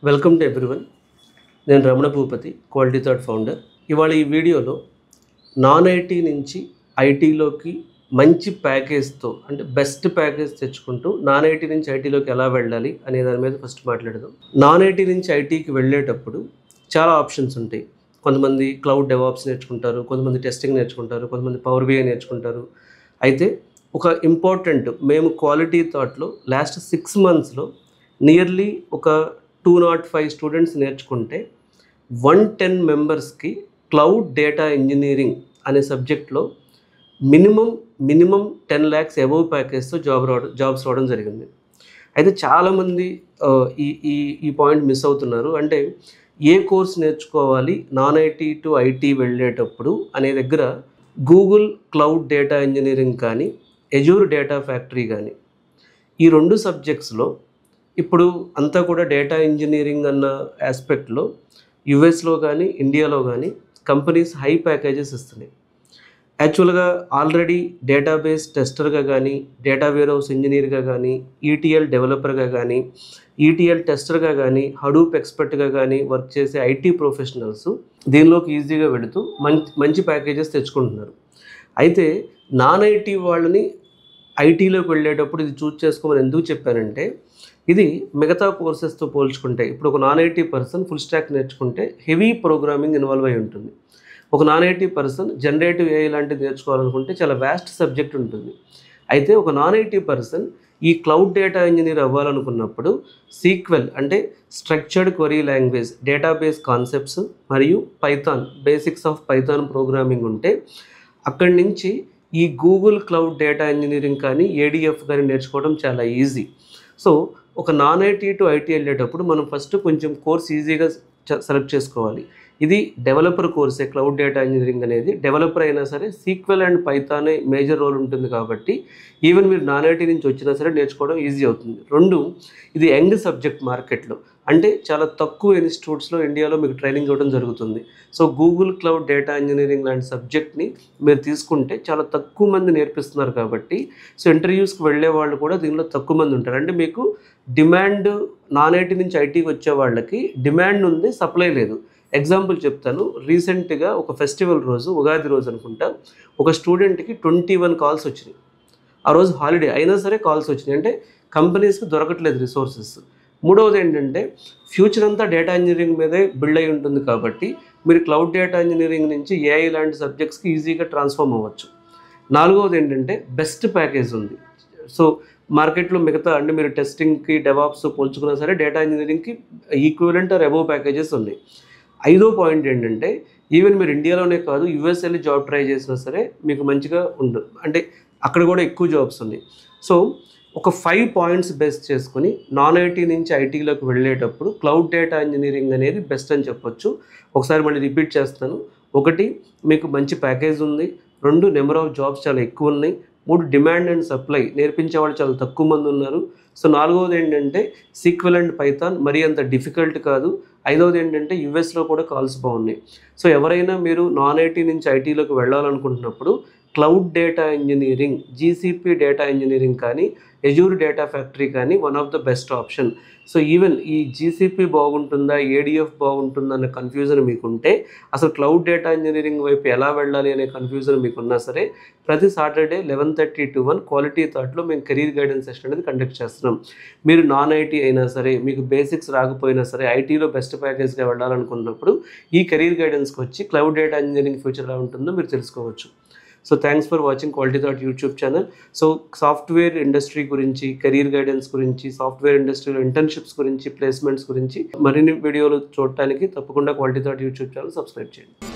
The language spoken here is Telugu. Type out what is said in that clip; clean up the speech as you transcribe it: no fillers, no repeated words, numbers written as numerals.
Welcome to everyone. నేను Ramana Bhupathi, quality thought founder. ఇవాళ ఈ వీడియోలో నాన్ ఐటీ నుంచి ఐటీలోకి మంచి ప్యాకేజ్తో, అంటే బెస్ట్ ప్యాకేజ్ తెచ్చుకుంటూ నాన్ ఐటీ నుంచి ఐటీలోకి ఎలా వెళ్ళాలి అనే దాని మీద ఫస్ట్ మాట్లాడదాం. నాన్ ఐటీ నుంచి ఐటీకి వెళ్ళేటప్పుడు చాలా ఆప్షన్స్ ఉంటాయి. కొంతమంది క్లౌడ్ డెవాప్స్ నేర్చుకుంటారు, కొంతమంది టెస్టింగ్ నేర్చుకుంటారు, కొంతమంది పవర్ బిఐ నేర్చుకుంటారు. అయితే ఒక ఇంపార్టెంట్, మేము క్వాలిటీ థాట్లో లాస్ట్ 6 monthsలో నియర్లీ ఒక 205 స్టూడెంట్స్ నేర్చుకుంటే 110 మెంబర్స్కి క్లౌడ్ డేటా ఇంజనీరింగ్ అనే సబ్జెక్ట్లో మినిమం 10 lakhs అబోవ్ ప్యాకేజ్తో జాబ్స్ రావడం జరిగింది. అయితే చాలామంది ఈ ఈ ఈ పాయింట్ మిస్ అవుతున్నారు. అంటే ఏ కోర్స్ నేర్చుకోవాలి నాన్ ఐటీ టు ఐటీ వెళ్ళేటప్పుడు అనే దగ్గర గూగుల్ క్లౌడ్ డేటా ఇంజనీరింగ్ కానీ, ఎజూర్ డేటా ఫ్యాక్టరీ కానీ, ఈ 2 సబ్జెక్ట్స్లో ఇప్పుడు అంతా కూడా డేటా ఇంజనీరింగ్ అన్న ఆస్పెక్ట్లో యుఎస్లో కానీ ఇండియాలో కానీ కంపెనీస్ హై ప్యాకేజెస్ ఇస్తున్నాయి. యాక్చువల్గా ఆల్రెడీ డేటాబేస్ టెస్టర్గా కానీ, డేటా వేర్హౌస్ ఇంజనీర్గా కానీ, ఈటీఎల్ డెవలపర్గా కానీ, ఈటీఎల్ టెస్టర్గా కానీ, హడూప్ ఎక్స్పర్ట్గా కానీ వర్క్ చేసే ఐటీ ప్రొఫెషనల్స్ దీనిలోకి ఈజీగా వెళుతూ మంచి ప్యాకేజెస్ తెచ్చుకుంటున్నారు. అయితే నాన్ ఐటీ వాళ్ళని ఐటీలోకి వెళ్ళేటప్పుడు ఇది చూస్ చేసుకోమని ఎందుకు చెప్పానంటే, ఇది మిగతా కోర్సెస్తో పోల్చుకుంటే ఇప్పుడు ఒక non IT person full stack నేర్చుకుంటే హెవీ ప్రోగ్రామింగ్ ఇన్వాల్వ్ అయి ఉంటుంది. ఒక non IT person generative AI లాంటిది నేర్చుకోవాలనుకుంటే చాలా వ్యాస్ట్ సబ్జెక్ట్ ఉంటుంది. అయితే ఒక నాన్ ఐటీ పర్సన్ ఈ క్లౌడ్ డేటా ఇంజనీర్ అవ్వాలనుకున్నప్పుడు సీక్వెల్ అంటే structured query language, database concepts మరియు Python, basics of Python programming ఉంటే అక్కడి నుంచి ఈ గూగుల్ క్లౌడ్ డేటా ఇంజనీరింగ్ కానీ, ఏడిఎఫ్ కానీ నేర్చుకోవడం చాలా ఈజీ. సో ఒక నాన్ ఐటీ టు ఐటీ వెళ్ళేటప్పుడు మనం ఫస్ట్ కొంచెం కోర్స్ ఈజీగా సెలెక్ట్ చేసుకోవాలి. ఇది డెవలపర్ కోర్సే. క్లౌడ్ డేటా ఇంజనీరింగ్ అనేది డెవలపర్ అయినా సరే సీక్వెల్ అండ్ పైథానే మేజర్ రోల్ ఉంటుంది కాబట్టి ఈవెన్ మీరు నాన్ ఐటీ నుంచి వచ్చినా సరే నేర్చుకోవడం ఈజీ అవుతుంది. 2, ఇది యంగ్ సబ్జెక్ట్ మార్కెట్లో, అంటే చాలా తక్కువ ఇన్స్టిట్యూట్స్లో ఇండియాలో మీకు ట్రైనింగ్ ఇవ్వడం జరుగుతుంది. So Google cloud data engineering లాంటి సబ్జెక్ట్ని మీరు తీసుకుంటే చాలా తక్కువ మంది నేర్పిస్తున్నారు కాబట్టి సో ఇంటర్వ్యూస్కి వెళ్ళే వాళ్ళు కూడా దీనిలో తక్కువ మంది ఉంటారు. అంటే మీకు డిమాండ్, నాన్ ఐటీ నుంచి ఐటీకి వచ్చే వాళ్ళకి డిమాండ్ ఉంది, సప్లై లేదు. ఎగ్జాంపుల్ చెప్తాను. రీసెంట్గా ఒక ఫెస్టివల్ రోజు, ఉగాది రోజు అనుకుంటా, ఒక స్టూడెంట్కి 21 కాల్స్ వచ్చినాయి. ఆ రోజు హాలిడే అయినా సరే కాల్స్ వచ్చినాయి. అంటే కంపెనీస్కి దొరకట్లేదు రిసోర్సెస్. 3వది ఏంటంటే ఫ్యూచర్ అంతా డేటా ఇంజనీరింగ్ మీదే బిల్డ్ అయి ఉంటుంది కాబట్టి మీరు క్లౌడ్ డేటా ఇంజనీరింగ్ నుంచి ఏఐ లాంటి సబ్జెక్ట్స్కి ఈజీగా ట్రాన్స్ఫార్మ్ అవ్వచ్చు. 4వది ఏంటంటే బెస్ట్ ప్యాకేజ్ ఉంది. సో మార్కెట్లో మిగతా అంటే మీరు టెస్టింగ్కి, డెవాప్స్ పోల్చుకున్నా సరే డేటా ఇంజనీరింగ్కి ఈక్వివలెంట్ ఆర్ అబోవ్ ప్యాకేజెస్ ఉన్నాయి. 5వ పాయింట్ ఏంటంటే ఈవెన్ మీరు ఇండియాలోనే కాదు యూఎస్ వెళ్ళి జాబ్ ట్రై చేసినా సరే మీకు మంచిగా ఉండదు, అంటే అక్కడ కూడా ఎక్కువ జాబ్స్ ఉన్నాయి. సో ఒక 5 పాయింట్స్ బేస్ చేసుకుని నాన్ ఐటీ నుంచి ఐటీలోకి వెళ్ళేటప్పుడు క్లౌడ్ డేటా ఇంజనీరింగ్ అనేది బెస్ట్ అని చెప్పొచ్చు. ఒకసారి మళ్ళీ రిపీట్ చేస్తాను. 1, మీకు మంచి ప్యాకేజ్ ఉంది. 2, నెంబర్ ఆఫ్ జాబ్స్ చాలా ఎక్కువ ఉన్నాయి. 3, డిమాండ్ అండ్ సప్లై, నేర్పించే వాళ్ళు చాలా తక్కువ మంది ఉన్నారు. సో 4వది ఏంటంటే సీక్వెల్ అండ్ పైథాన్ మరీ అంత డిఫికల్ట్ కాదు. 5వది ఏంటంటే యుఎస్లో కూడా కాల్స్ బాగున్నాయి. సో ఎవరైనా మీరు నాన్ ఐటీ నుంచి ఐటీలోకి వెళ్ళాలనుకుంటున్నప్పుడు cloud data engineering, GCP data engineering కానీ, ఎజూర్ డేటా ఫ్యాక్టరీ కానీ one of the best option. So even ఈ జీసీపీ బాగుంటుందా, ఏడిఎఫ్ బాగుంటుందా అన్న కన్ఫ్యూజన్ మీకుంటే, అసలు క్లౌడ్ డేటా ఇంజనీరింగ్ వైపు ఎలా వెళ్ళాలి అనే కన్ఫ్యూజన్ మీకున్నా సరే, ప్రతి సాటర్డే 11:30 to 1 క్వాలిటీ థాట్లో మేము కెరీర్ గైడెన్స్ సెషన్ అనేది కండక్ట్ చేస్తున్నాం. మీరు నాన్ ఐటీ అయినా సరే, మీకు బేసిక్స్ రాకపోయినా సరే, ఐటీలో బెస్ట్ ప్యాకేజ్గా వెళ్ళాలనుకున్నప్పుడు ఈ కెరీర్ గైడెన్స్కి వచ్చి క్లౌడ్ డేటా ఇంజనీరింగ్ ఫ్యూచర్ ఎలా ఉంటుందో మీరు తెలుసుకోవచ్చు. So thanks for watching quality thought YouTube channel. So software industry గురించి, కెరీర్ గైడెన్స్ గురించి, సాఫ్ట్వేర్ ఇండస్ట్రీలో ఇంటర్న్షిప్స్ గురించి, ప్లేస్మెంట్స్ గురించి మరిన్ని వీడియోలు చూడటానికి తప్పకుండా quality thought YouTube channel subscribe చేయండి.